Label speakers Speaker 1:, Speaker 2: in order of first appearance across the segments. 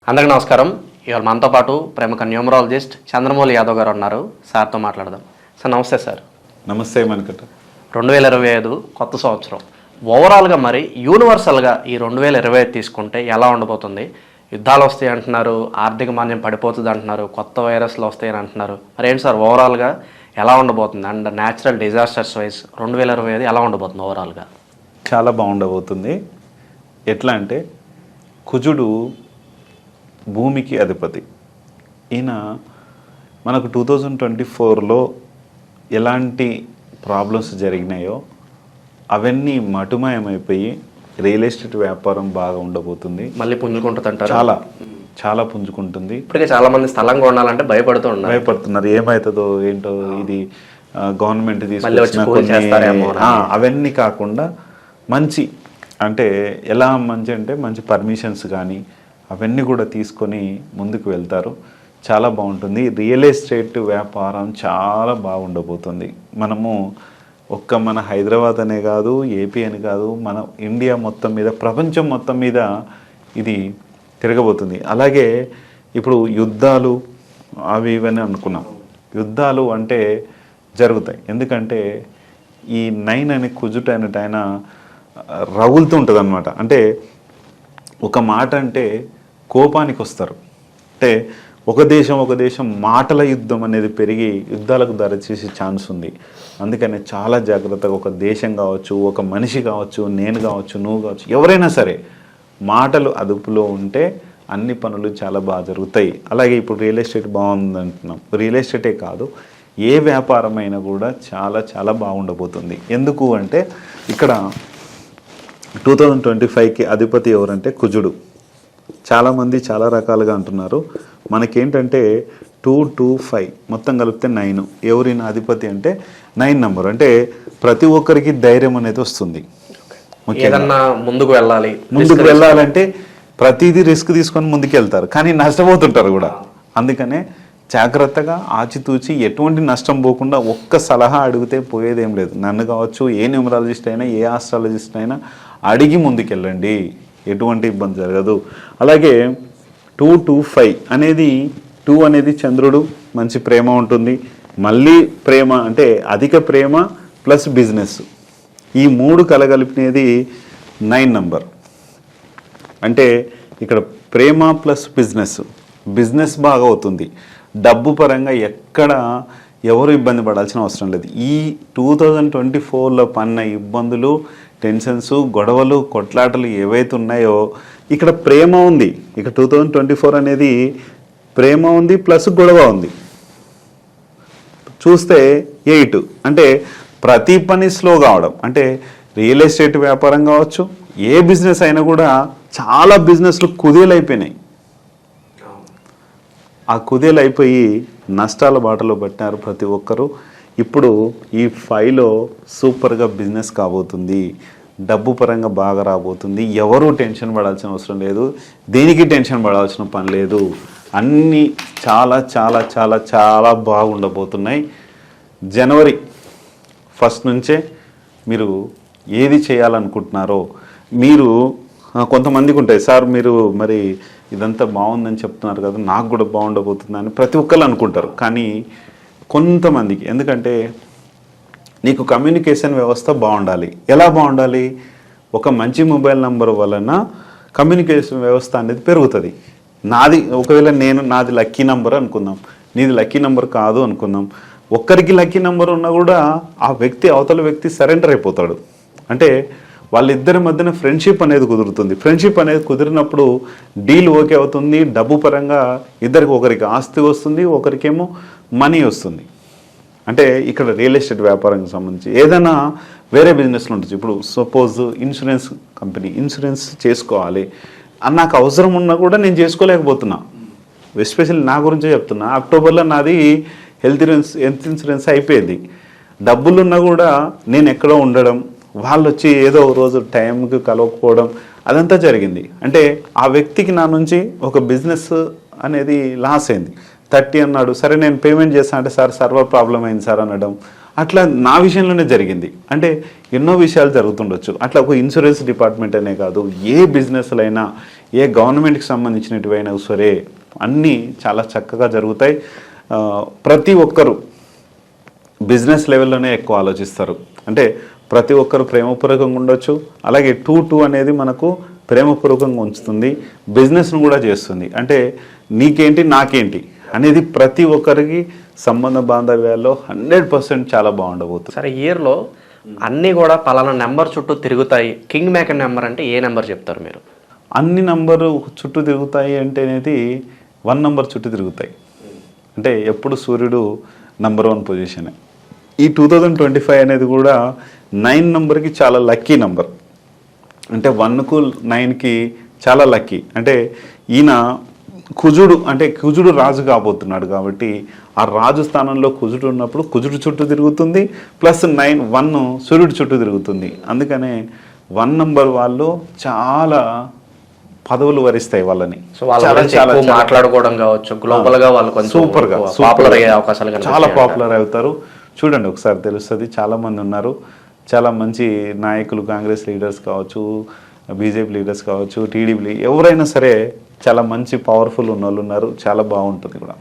Speaker 1: అందరికీ నమస్కారం. ఇవాళ మనతో పాటు ప్రముఖ న్యూమరాలజిస్ట్ చంద్రమౌళి యాదవ్ గారు ఉన్నారు. సార్తో మాట్లాడదాం. సార్ నమస్తే సార్.
Speaker 2: నమస్తే మనకట.
Speaker 1: 2025 కొత్త సంవత్సరం. ఓవరాల్గా మరి యూనివర్సల్గా ఈ 2025 తీసుకుంటే ఎలా ఉండబోతుంది? యుద్ధాలు వస్తాయి అంటున్నారు, ఆర్థిక మాంద్యం పడిపోతుంది అంటున్నారు, కొత్త వైరస్లు వస్తాయని అంటున్నారు. మరి ఏంటి సార్ ఓవరాల్గా ఎలా ఉండబోతుంది? అండ్ న్యాచురల్ డిజాస్టర్స్ వైజ్ 2025 ఎలా ఉండబోతుంది ఓవరాల్గా?
Speaker 2: చాలా బాగుండబోతుంది. ఎట్లా అంటే కుజుడు భూమికి అధిపతి. ఈయన మనకు 2024లో ఎలాంటి ప్రాబ్లమ్స్ జరిగినాయో అవన్నీ మటుమాయమైపోయి రియల్ ఎస్టేట్ వ్యాపారం బాగా ఉండబోతుంది.
Speaker 1: మళ్ళీ పుంజుకుంటుందంటారు.
Speaker 2: చాలా చాలా పుంజుకుంటుంది.
Speaker 1: ఇప్పటికే చాలా మంది స్థలం కొనాలంటే భయపడుతున్నారు.
Speaker 2: ఏమవుతుందో ఏంటో, ఇది గవర్నమెంట్ తీసుకొచ్చిన అవన్నీ కాకుండా మంచి అంటే ఎలా మంచి అంటే మంచి పర్మిషన్స్ కానీ అవన్నీ కూడా తీసుకొని ముందుకు వెళ్తారు. చాలా బాగుంటుంది. రియల్ ఎస్టేట్ వ్యాపారం చాలా బాగుండబోతుంది. మనము ఒక్క మన హైదరాబాద్ అనే కాదు, ఏపీ అని కాదు, మన ఇండియా మొత్తం మీద, ప్రపంచం మొత్తం మీద ఇది తిరగబోతుంది. అలాగే ఇప్పుడు యుద్ధాలు అవి ఇవన్నీ అనుకున్నాం. యుద్ధాలు అంటే జరుగుతాయి. ఎందుకంటే ఈ 9 అనే కుజుట అనేట ఆయన రగులుతూ ఉంటుంది అనమాట. అంటే ఒక మాట అంటే కోపానికి వస్తారు. అంటే ఒక దేశం మాటల యుద్ధం అనేది పెరిగి యుద్ధాలకు దారితీసే ఛాన్స్ ఉంది. అందుకని చాలా జాగ్రత్తగా ఒక దేశం కావచ్చు, ఒక మనిషి కావచ్చు, నేను కావచ్చు, నువ్వు కావచ్చు, ఎవరైనా సరే మాటలు అదుపులో ఉంటే అన్ని పనులు చాలా బాగా జరుగుతాయి. అలాగే ఇప్పుడు రియల్ ఎస్టేట్ బాగుంది అంటున్నాం. రియల్ ఎస్టేటే కాదు, ఏ వ్యాపారమైనా కూడా చాలా చాలా బాగుండబోతుంది. ఎందుకు అంటే ఇక్కడ 2025కి అధిపతి ఎవరంటే కుజుడు. చాలామంది చాలా రకాలుగా అంటున్నారు. మనకేంటంటే 225 మొత్తం కలిపితే 9. ఎవరైనా అధిపతి అంటే 9 నెంబర్. అంటే ప్రతి ఒక్కరికి ధైర్యం అనేది వస్తుంది.
Speaker 1: ముందుకు
Speaker 2: వెళ్ళాలంటే ప్రతిదీ రిస్క్ తీసుకొని ముందుకు వెళ్తారు, కానీ నష్టపోతుంటారు కూడా. అందుకనే జాగ్రత్తగా ఆచితూచి ఎటువంటి నష్టం పోకుండా ఒక్క సలహా అడిగితే పోయేదేం లేదు. నన్ను కావచ్చు, ఏ న్యూమరాలజిస్ట్ అయినా, ఏ ఆస్ట్రాలజిస్ట్ అయినా అడిగి ముందుకెళ్ళండి, ఎటువంటి ఇబ్బంది జరగదు. అలాగే 225 అనేది 2 అనేది చంద్రుడు, మంచి ప్రేమ ఉంటుంది. మళ్ళీ ప్రేమ అంటే అధిక ప్రేమ ప్లస్ బిజినెస్, ఈ 3 కలగలిపినది 9 నంబర్. అంటే ఇక్కడ ప్రేమ ప్లస్ బిజినెస్ బాగా అవుతుంది. డబ్బు పరంగా ఎక్కడ ఎవరు ఇబ్బంది పడాల్సిన అవసరం లేదు. ఈ 2024లో పన్న ఇబ్బందులు, టెన్షన్స్, గొడవలు, కొట్లాటలు ఏవైతే ఉన్నాయో ఇక్కడ ప్రేమ ఉంది. ఇక 2024 అనేది ప్రేమ ఉంది ప్లస్ గొడవ ఉంది. చూస్తే 8 అంటే ప్రతి పని స్లో కావడం. అంటే రియల్ ఎస్టేట్ వ్యాపారం కావచ్చు, ఏ బిజినెస్ అయినా కూడా చాలా బిజినెస్లు కుదేలైపోయినాయి. ఆ కుదేలైపోయి నష్టాల బాటలో పట్టినారు ప్రతి ఒక్కరూ. ఇప్పుడు ఈ 5లో సూపర్గా బిజినెస్ కాబోతుంది. డబ్బు పరంగా బాగా రాబోతుంది. ఎవరూ టెన్షన్ పడాల్సిన అవసరం లేదు, దేనికి టెన్షన్ పడాల్సిన పని లేదు. అన్నీ చాలా చాలా చాలా చాలా బాగుండబోతున్నాయి. జనవరి 1 నుంచే మీరు ఏది చేయాలనుకుంటున్నారో, మీరు కొంతమందికి ఉంటాయి, సార్ మీరు మరి ఇదంతా బాగుందని చెప్తున్నారు కదా, నాకు కూడా బాగుండబోతుందని ప్రతి ఒక్కరు అనుకుంటారు. కానీ కొంతమందికి, ఎందుకంటే నీకు కమ్యూనికేషన్ వ్యవస్థ బాగుండాలి. ఎలా బాగుండాలి? ఒక మంచి మొబైల్ నంబర్ వలన కమ్యూనికేషన్ వ్యవస్థ అనేది పెరుగుతుంది. ఒకవేళ నాది లక్కీ నంబర్ అనుకుందాం, నీది లక్కీ నంబర్ కాదు అనుకుందాం. ఒక్కరికి లక్కీ నంబర్ ఉన్నా కూడా ఆ వ్యక్తి, అవతల వ్యక్తి సరెండర్ అయిపోతాడు. అంటే వాళ్ళిద్దరి మధ్యన ఫ్రెండ్షిప్ అనేది కుదురుతుంది. ఫ్రెండ్షిప్ అనేది కుదిరినప్పుడు డీల్ ఓకే అవుతుంది. డబ్బు పరంగా ఒకరికి ఆస్తి వస్తుంది, ఒకరికేమో మనీ వస్తుంది. అంటే ఇక్కడ రియల్ ఎస్టేట్ వ్యాపారానికి సంబంధించి ఏదైనా వేరే బిజినెస్లు ఉంటుంది. ఇప్పుడు సపోజ్ ఇన్సూరెన్స్ కంపెనీ, ఇన్సూరెన్స్ చేసుకోవాలి నాకు అవసరం ఉన్నా కూడా నేను చేసుకోలేకపోతున్నా. ఎస్పెషల్లీ నా గురించే చెప్తున్నా. అక్టోబర్లో నాది హెల్త్ ఇన్సూరెన్స్ అయిపోయింది. డబ్బులున్నా కూడా నేను ఎక్కడో ఉండడం, వాళ్ళు వచ్చి ఏదో రోజు టైంకి కలవకపోవడం, అదంతా జరిగింది. అంటే ఆ వ్యక్తికి నా నుంచి ఒక బిజినెస్ అనేది లాస్ అయింది. 30 అన్నాడు, సరే నేను పేమెంట్ చేస్తాను అంటే, సార్ సర్వర్ ప్రాబ్లం అయింది సార్ అనడం, అట్లా నా విషయంలోనే జరిగింది. అంటే ఎన్నో విషయాలు జరుగుతుండొచ్చు. అట్లా ఒక ఇన్సూరెన్స్ డిపార్ట్మెంట్ అనే కాదు, ఏ బిజినెస్లో అయినా ఏ గవర్నమెంట్కి సంబంధించినటువైనా సరే అన్నీ చాలా చక్కగా జరుగుతాయి. ప్రతి ఒక్కరు బిజినెస్ లెవెల్లోనే ఎక్కువ ఆలోచిస్తారు. అంటే ప్రతి ఒక్కరు ప్రేమపూర్వకంగా ఉండొచ్చు. అలాగే 2-2 అనేది మనకు ప్రేమపూర్వకంగా ఉంచుతుంది, బిజినెస్ను కూడా చేస్తుంది. అంటే నీకేంటి నాకేంటి అనేది ప్రతి ఒక్కరికి సంబంధ బాంధవ్యాల్లో 100% చాలా బాగుండబోతుంది.
Speaker 1: సరే, ఇయర్లో అన్నీ కూడా పలానా నెంబర్ చుట్టూ తిరుగుతాయి, కింగ్ మేకర్ నెంబర్ అంటే ఏ నెంబర్ చెప్తారు మీరు?
Speaker 2: అన్ని నంబరు చుట్టూ తిరుగుతాయి అంటే అనేది 1 నంబర్ చుట్టూ తిరుగుతాయి. అంటే ఎప్పుడు సూర్యుడు నంబర్ 1 పొజిషనే. ఈ 2025 అనేది కూడా 9 నంబర్కి చాలా లక్కీ నంబర్. అంటే 1కు 9కి చాలా లక్కీ. అంటే ఈయన కుజుడు రాజు కాబోతున్నాడు కాబట్టి ఆ రాజు స్థానంలో కుజుడు ఉన్నప్పుడు కుజుడు చుట్టూ తిరుగుతుంది, ప్లస్ 1 సూర్యుడు చుట్టూ తిరుగుతుంది. అందుకనే 1 నంబర్ వాళ్ళు చాలా పదవులు వరిస్తాయి వాళ్ళని.
Speaker 1: సో మాట్లాడుకోవడం కావచ్చు, గ్లోబల్ గా వాళ్ళు కొంచెం
Speaker 2: సూపర్ గా
Speaker 1: పాపులర్ అయ్యే అవకాశాలు
Speaker 2: చాలా పాపులర్ అవుతారు. చూడండి ఒకసారి తెలుస్తుంది. చాలా మంది ఉన్నారు, చాలా మంచి నాయకులు, కాంగ్రెస్ లీడర్స్ కావచ్చు, బీజేపీ లీడర్స్ కావచ్చు, టీడీపీ ఎవరైనా సరే చాలా మంచి పవర్ఫుల్ ఉన్న వాళ్ళు ఉన్నారు. చాలా బాగుంటుంది కూడా.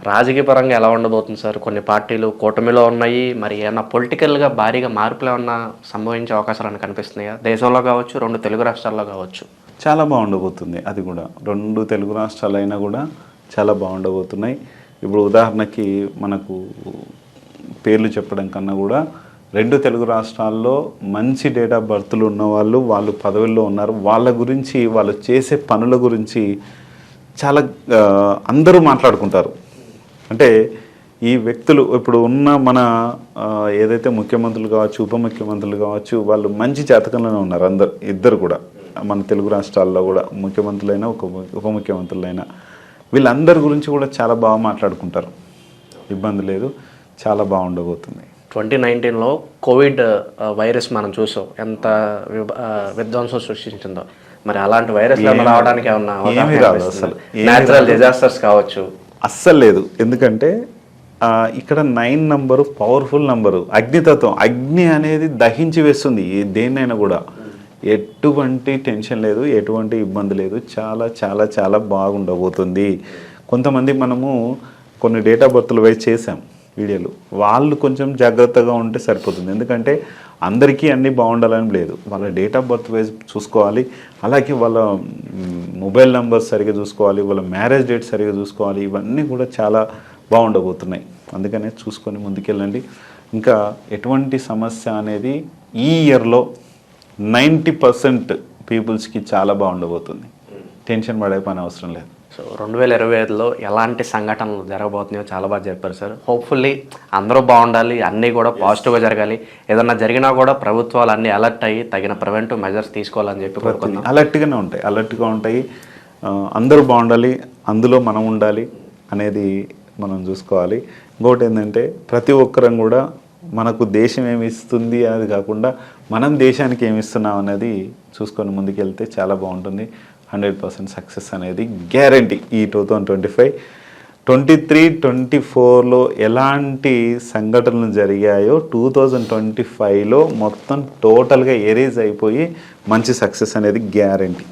Speaker 1: రాజకీయ పరంగా ఎలా ఉండబోతుంది సార్? కొన్ని పార్టీలు కూటమిలో ఉన్నాయి, మరి ఏమన్నా పొలిటికల్గా భారీగా మార్పులు ఏమన్నా సంభవించే అవకాశాలు కనిపిస్తున్నాయా? దేశంలో కావచ్చు, 2 తెలుగు రాష్ట్రాల్లో కావచ్చు.
Speaker 2: చాలా బాగుండబోతుంది. అది కూడా 2 తెలుగు రాష్ట్రాలు అయినా కూడా చాలా బాగుండబోతున్నాయి. ఇప్పుడు ఉదాహరణకి మనకు పేర్లు చెప్పడం కన్నా కూడా 2 తెలుగు రాష్ట్రాల్లో మంచి డేట్ ఆఫ్ బర్త్లు ఉన్న వాళ్ళు పదవుల్లో ఉన్నారు. వాళ్ళ గురించి, వాళ్ళు చేసే పనుల గురించి చాలా అందరూ మాట్లాడుకుంటారు. అంటే ఈ వ్యక్తులు ఇప్పుడు ఉన్న మన ఏదైతే ముఖ్యమంత్రులు కావచ్చు, ఉప ముఖ్యమంత్రులు కావచ్చు, వాళ్ళు మంచి జాతకంలోనే ఉన్నారు. ఇద్దరు కూడా మన తెలుగు రాష్ట్రాల్లో కూడా ముఖ్యమంత్రులైనా ఉప ముఖ్యమంత్రులైనా వీళ్ళందరి గురించి కూడా చాలా బాగా మాట్లాడుకుంటారు. ఇబ్బంది లేదు, చాలా బాగుండబోతుంది.
Speaker 1: 2019లో కోవిడ్ వైరస్ మనం చూసాం ఎంత విధ్వంసం సృష్టించిందో. మరి అలాంటి వైరస్ రావడానికి ఏమన్నా
Speaker 2: అసలు
Speaker 1: న్యాచురల్ డిజాస్టర్స్ కావచ్చు?
Speaker 2: అస్సలు లేదు. ఎందుకంటే ఇక్కడ 9 నంబరు పవర్ఫుల్ నంబరు. అగ్నితత్వం, అగ్ని అనేది దహించి వేస్తుంది దేన్నైనా కూడా. ఎటువంటి టెన్షన్ లేదు, ఎటువంటి ఇబ్బంది లేదు. చాలా చాలా చాలా బాగుండబోతుంది. కొంతమంది మనము కొన్ని డేట్ ఆఫ్ బర్త్లు వైజ్ చేసాం వీడియోలు, వాళ్ళు కొంచెం జాగ్రత్తగా ఉంటే సరిపోతుంది. ఎందుకంటే అందరికీ అన్నీ బాగుండాలని లేదు. వాళ్ళ డేట్ ఆఫ్ బర్త్ వైజ్ చూసుకోవాలి, అలాగే వాళ్ళ మొబైల్ నెంబర్ సరిగా చూసుకోవాలి, వాళ్ళ మ్యారేజ్ డేట్ సరిగా చూసుకోవాలి. ఇవన్నీ కూడా చాలా బాగుండబోతున్నాయి. అందుకనే చూసుకొని ముందుకెళ్ళండి. ఇంకా ఎటువంటి సమస్య అనేది ఈ ఇయర్లో 90% పీపుల్స్కి చాలా బాగుండబోతుంది. టెన్షన్ పడే పని అవసరం లేదు.
Speaker 1: సో 2025లో ఎలాంటి సంఘటనలు జరగబోతున్నాయో చాలా బాగా చెప్పారు సార్. హోప్ఫుల్లీ అందరూ బాగుండాలి, అన్నీ కూడా పాజిటివ్గా జరగాలి. ఏదన్నా జరిగినా కూడా ప్రభుత్వాలు అన్నీ అలర్ట్ అయ్యి తగిన ప్రివెంటివ్ మెజర్స్ తీసుకోవాలని చెప్పి కోరుకుంటున్నాం.
Speaker 2: అలర్ట్గా ఉంటాయి. అందరూ బాగుండాలి, అందులో మనం ఉండాలి అనేది మనం చూసుకోవాలి. ఇంకోటి ఏంటంటే ప్రతి ఒక్కరం కూడా మనకు దేశం ఏమి ఇస్తుంది అనేది కాకుండా మనం దేశానికి ఏమి ఇస్తున్నాం అనేది చూసుకొని ముందుకెళ్తే చాలా బాగుంటుంది. 100% సక్సెస్ అనేది గ్యారంటీ. ఈ 2025, 23, 24లో ఎలాంటి సంఘటనలు జరిగాయో 2025లో మొత్తం టోటల్గా ఎరేజ్ అయిపోయి మంచి సక్సెస్ అనేది గ్యారంటీ.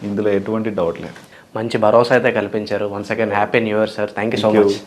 Speaker 2: ఇందులో ఎటువంటి డౌట్ లేదు.
Speaker 1: మంచి భరోసా అయితే కల్పించారు. Once again happy new year sir. Thank you so much.